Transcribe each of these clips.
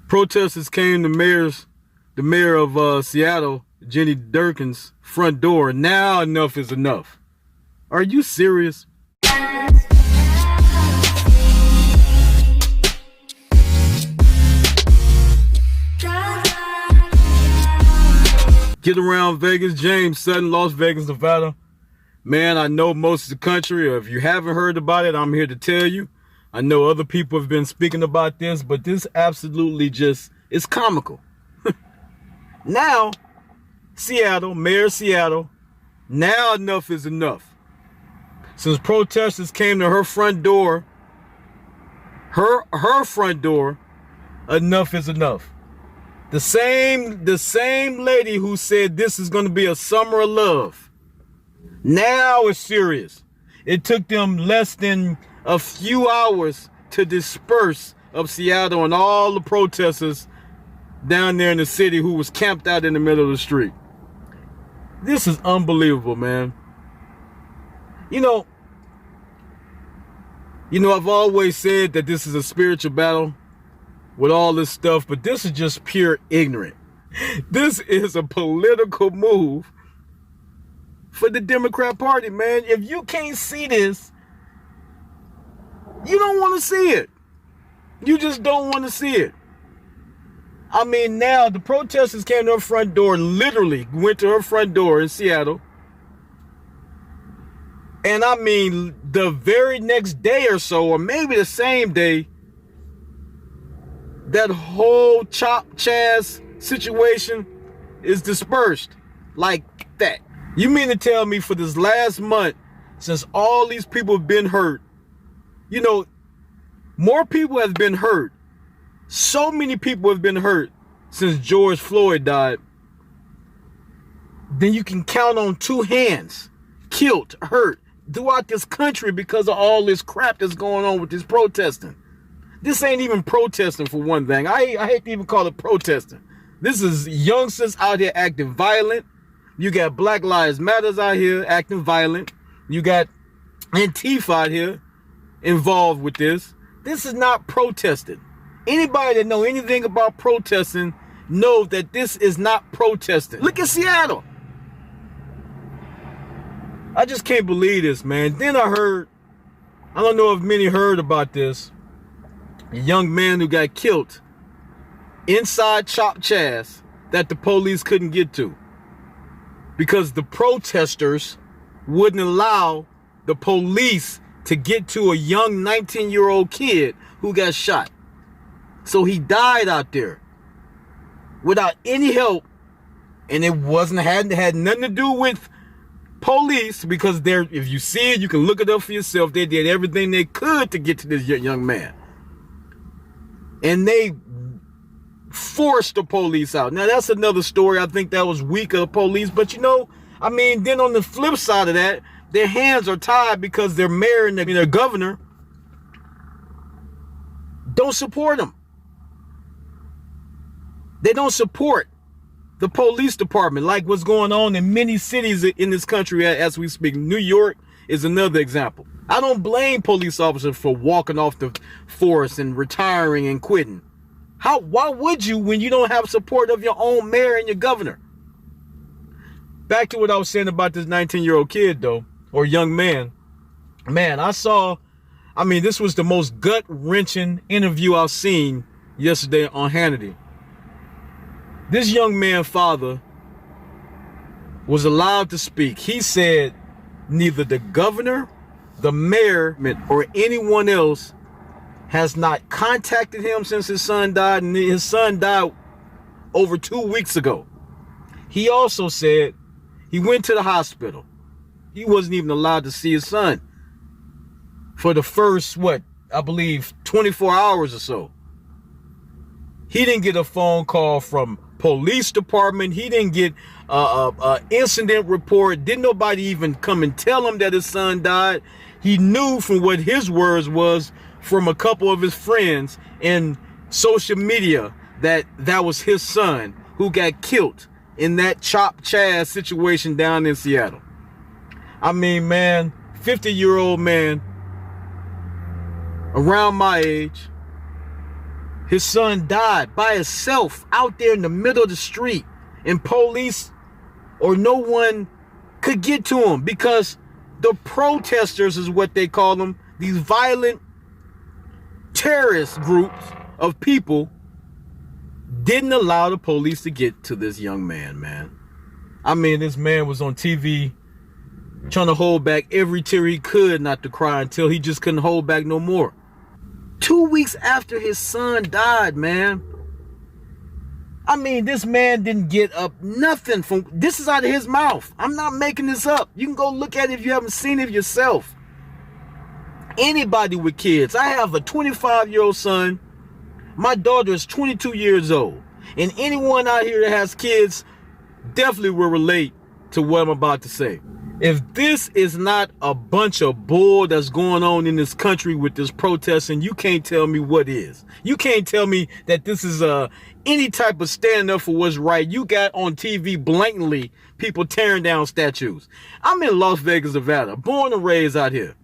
Protesters came to the mayor of Seattle, Jenny Durkin's front door. Now enough is enough. Are you serious? Get around Vegas, James Sutton, Las Vegas, Nevada. Man, I know most of the country. If you haven't heard about it, I'm here to tell you. I know other people have been speaking about this, but this absolutely just is comical. Now, Seattle, Mayor Seattle, now enough is enough. Since protesters came to her front door, her front door, enough is enough. The same lady who said this is going to be a summer of love, now it's serious. It took them less than a few hours to disperse of Seattle and all the protesters down there in the city who was camped out in the middle of the street. This is unbelievable, man. You know, I've always said that this is a spiritual battle with all this stuff, but this is just pure ignorant. This is a political move for the Democrat Party, man. If you can't see this, you don't want to see it. You just don't want to see it. I mean, now the protesters came to her front door, literally went to her front door in Seattle. And I mean, the very next day or so, or maybe the same day, that whole chaz situation is dispersed like that. You mean to tell me for this last month, since all these people have been hurt, more people have been hurt. So many people have been hurt since George Floyd died. Then you can count on two hands, killed, hurt throughout this country because of all this crap that's going on with this protesting. This ain't even protesting, for one thing. I hate to even call it protesting. This is youngsters out here acting violent. You got Black Lives Matters out here acting violent. You got Antifa out here involved with this. This is not protesting. Anybody that know anything about protesting knows that this is not protesting. Look at Seattle. I just can't believe this, man. Then I don't know if many heard about this, a young man who got killed inside Chop Chaz that the police couldn't get to because the protesters wouldn't allow the police to get to a young 19-year-old kid who got shot. So he died out there without any help, and it had nothing to do with police, because if you see it, you can look it up for yourself. They did everything they could to get to this young man, and they forced the police out. Now that's another story. I think that was weak of the police, but then on the flip side of that, their hands are tied because their mayor and their governor don't support them. They don't support the police department, like what's going on in many cities in this country as we speak. New York is another example. I don't blame police officers for walking off the force and retiring and quitting. Why would you when you don't have support of your own mayor and your governor? Back to what I was saying about this 19-year-old kid, though, or young man. Man, this was the most gut-wrenching interview I've seen yesterday on Hannity. This young man's father was allowed to speak. He said neither the governor, the mayor, or anyone else has not contacted him since his son died, and his son died over 2 weeks ago. He also said he went to the hospital. He wasn't even allowed to see his son for the first, 24 hours or so. He didn't get a phone call from police department. He didn't get a incident report. Didn't nobody even come and tell him that his son died. He knew from what his words was from a couple of his friends in social media that was his son who got killed in that Chop Chaz situation down in Seattle. I mean, man, 50-year-old man around my age His son died by himself out there in the middle of the street, and police or no one could get to him because the protesters is what they call them, these violent terrorist groups of people, didn't allow the police to get to this young man, man. I mean, this man was on TV trying to hold back every tear he could not to cry until he just couldn't hold back no more. 2 weeks after his son died, man. I mean, this man didn't get up nothing from, this is out of his mouth. I'm not making this up. You can go look at it if you haven't seen it yourself. Anybody with kids. I have a 25-year-old son. My daughter is 22 years old. And anyone out here that has kids definitely will relate to what I'm about to say. If this is not a bunch of bull that's going on in this country with this protesting, you can't tell me what is. You can't tell me that this is any type of stand up for what's right. You got on TV blatantly people tearing down statues. I'm in Las Vegas, Nevada, born and raised out here.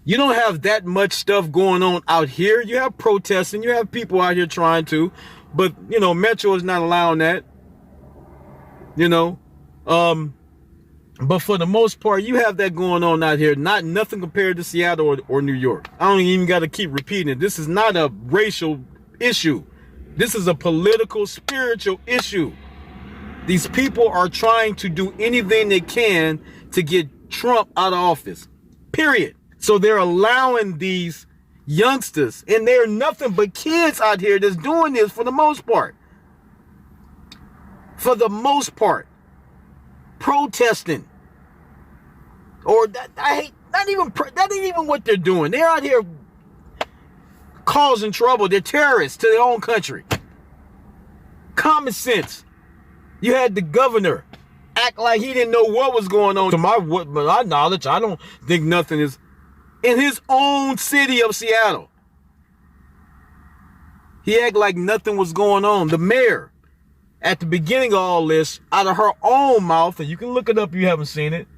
You don't have that much stuff going on out here. You have protesting, you have people out here trying to, but you know, Metro is not allowing that. You know, but for the most part, you have that going on out here. Not nothing compared to Seattle or New York. I don't even got to keep repeating it. This is not a racial issue. This is a political, spiritual issue. These people are trying to do anything they can to get Trump out of office. Period. So they're allowing these youngsters, and they're nothing but kids out here that's doing this for the most part. For the most part, protesting, or that ain't even what they're doing. They're out here causing trouble. They're terrorists to their own country. Common sense. You had the governor act like he didn't know what was going on. To my knowledge, I don't think nothing is in his own city of Seattle. He acted like nothing was going on. The mayor, at the beginning of all this, out of her own mouth, and you can look it up if you haven't seen it,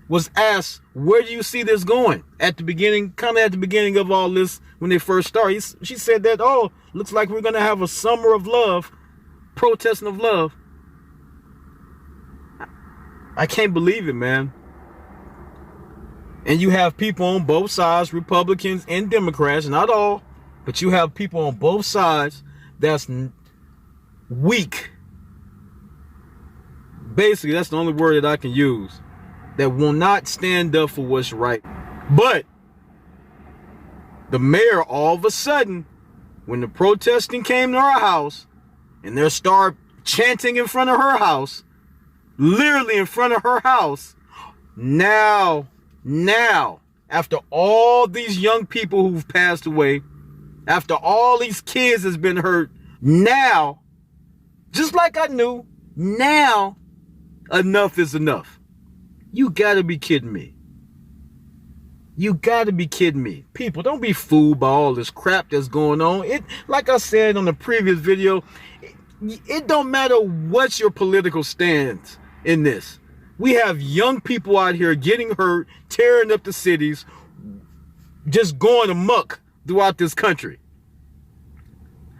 was asked, where do you see this going? At the beginning, kind of at the beginning of all this, when they first started, she said that, oh, looks like we're going to have a summer of love, protesting of love. I can't believe it, man. And you have people on both sides, Republicans and Democrats, not all, but you have people on both sides that's weak. Basically, that's the only word that I can use, that will not stand up for what's right. But the mayor, all of a sudden, when the protesting came to her house and they start chanting in front of her house, literally in front of her house, now, after all these young people who've passed away, after all these kids has been hurt, now, just like I knew, now, enough is enough. You gotta be kidding me. You gotta be kidding me. People, don't be fooled by all this crap that's going on. It, like I said on the previous video, it don't matter what's your political stance in this. We have young people out here getting hurt, tearing up the cities, just going amok throughout this country.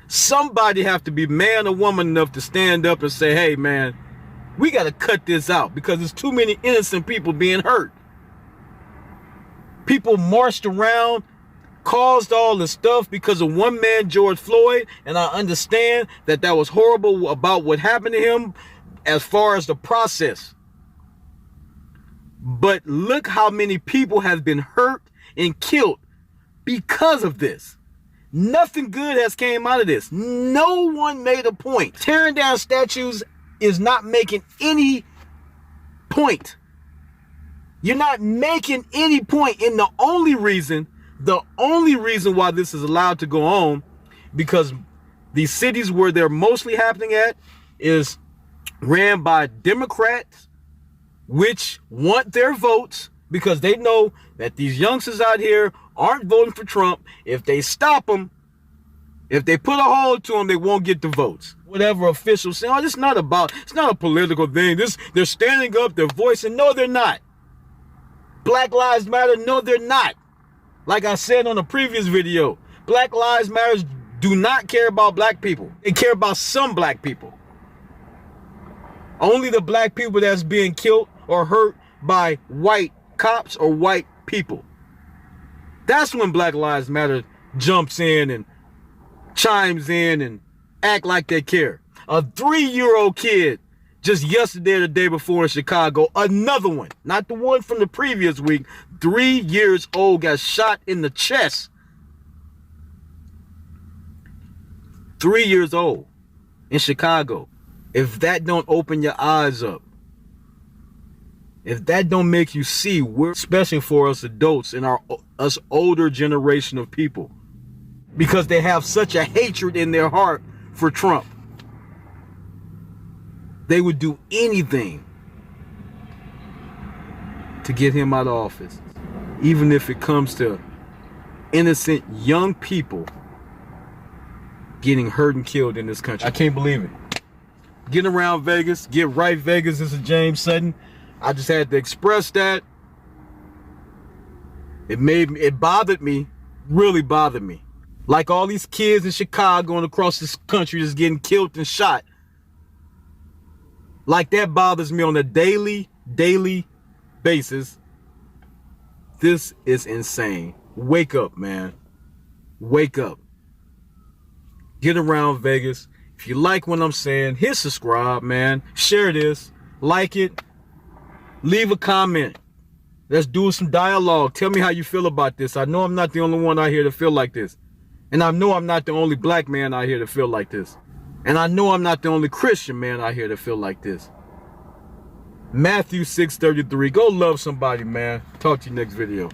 Somebody have to be man or woman enough to stand up and say, hey, man, we got to cut this out because there's too many innocent people being hurt. People marched around, caused all this stuff because of one man, George Floyd, and I understand that that was horrible about what happened to him as far as the process. But look how many people have been hurt and killed because of this. Nothing good has came out of this. No one made a point. Tearing down statues is not making any point. You're not making any point. And the only reason why this is allowed to go on, because the cities where they're mostly happening at is ran by Democrats, which want their votes because they know that these youngsters out here aren't voting for Trump. If they stop them, if they put a hold to them, they won't get the votes. Whatever officials say, oh, it's not a political thing. They're standing up, they're voicing. No, they're not. Black Lives Matter. No, they're not. Like I said on the previous video, Black Lives Matter do not care about black people. They care about some black people. Only the black people that's being killed or hurt by white cops or white people. That's when Black Lives Matter jumps in and chimes in and act like they care. A 3-year-old kid just yesterday or the day before in Chicago, another one, not the one from the previous week, 3 years old, got shot in the chest. 3 years old in Chicago. If that don't open your eyes up, if that don't make you see, we're, especially for us adults and us older generation of people, because they have such a hatred in their heart for Trump. They would do anything to get him out of office, even if it comes to innocent young people getting hurt and killed in this country. I can't believe it. Getting around Vegas, get right Vegas. This is James Sutton. I just had to express that. It bothered me, really bothered me. Like all these kids in Chicago and across this country just getting killed and shot. Like that bothers me on a daily basis. This is insane. Wake up, man. Wake up. Get around Vegas. If you like what I'm saying, hit subscribe, man. Share this. Like it. Leave a comment. Let's do some dialogue. Tell me how you feel about this. I know I'm not the only one out here to feel like this. And I know I'm not the only black man out here to feel like this. And I know I'm not the only Christian man out here to feel like this. Matthew 6:33. Go love somebody, man. Talk to you next video.